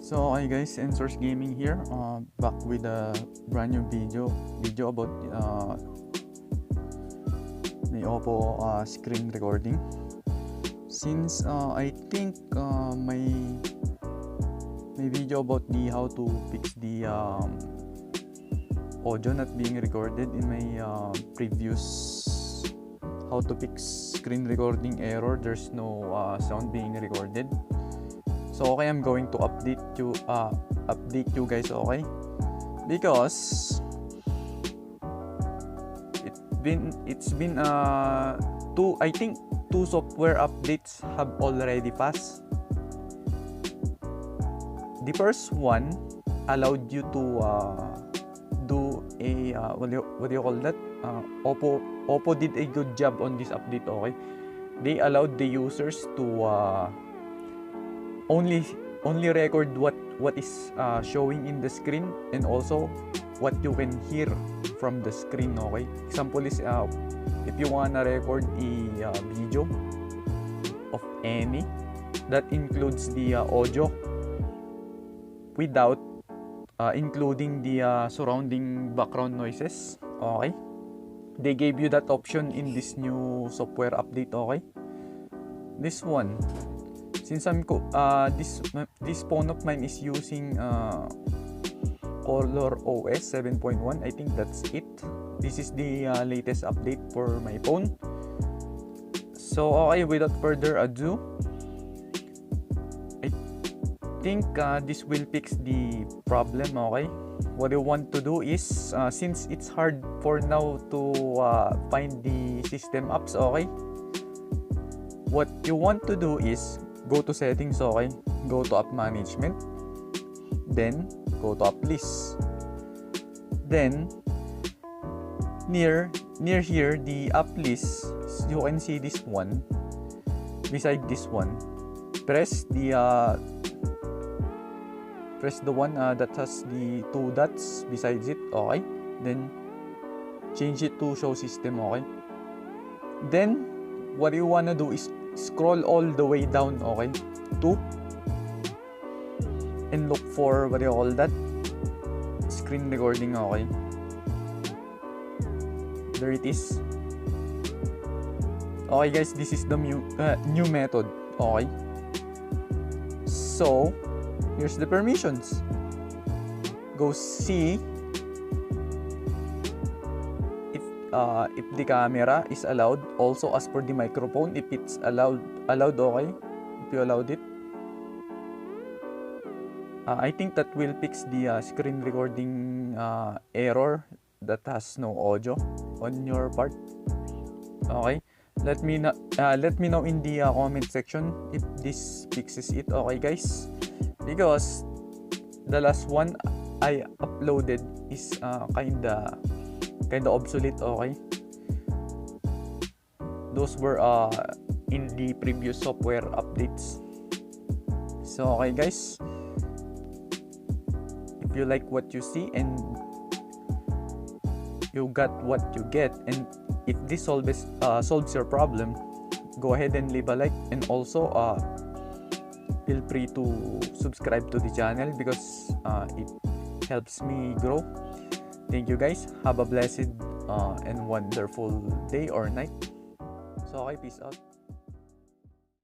So hi guys, Source Gaming here, back with a brand new video about the Oppo screen recording. Since I think my video about the how to fix the audio not being recorded in my previous how to fix screen recording error. There's no sound being recorded. So okay, I'm going to update you guys, okay? Because it's been two software updates have already passed. The first one allowed you to do a what do you call that? Oppo did a good job on this update, okay? They allowed the users to only record what is showing in the screen, and also what you can hear from the screen, okay? Example is if you wanna record a video of any that includes the audio without including the surrounding background noises, okay? They gave you that option in this new software update, okay? This one, since this phone of mine is using Color OS 7.1, I think that's it. This is the latest update for my phone. So okay, without further ado, I think this will fix the problem, okay? What you want to do is, since it's hard for now to find the system apps, okay? What you want to do is go to settings, okay? Go to app management, then go to app list, then near here the app list, you can see this one. Beside this one, press the one that has the two dots besides it, okay? Then change it to show system, okay? Then what you wanna do is scroll all the way down, okay, to and look for what you call that, screen recording, okay? There it is. Okay guys, this is the new method, okay? So here's the permissions. Go see if the camera is allowed, also as for the microphone, if it's allowed, okay? If you allowed it, I think that will fix the screen recording error that has no audio on your part, okay? Let me know in the comment section if this fixes it, okay guys? Because the last one I uploaded is kinda obsolete, okay? Those were in the previous software updates. So okay guys, if you like what you see and you got what you get, and if this solves your problem, go ahead and leave a like, and also feel free to subscribe to the channel because it helps me grow. Thank you guys. Have a blessed and wonderful day or night. So okay, peace out.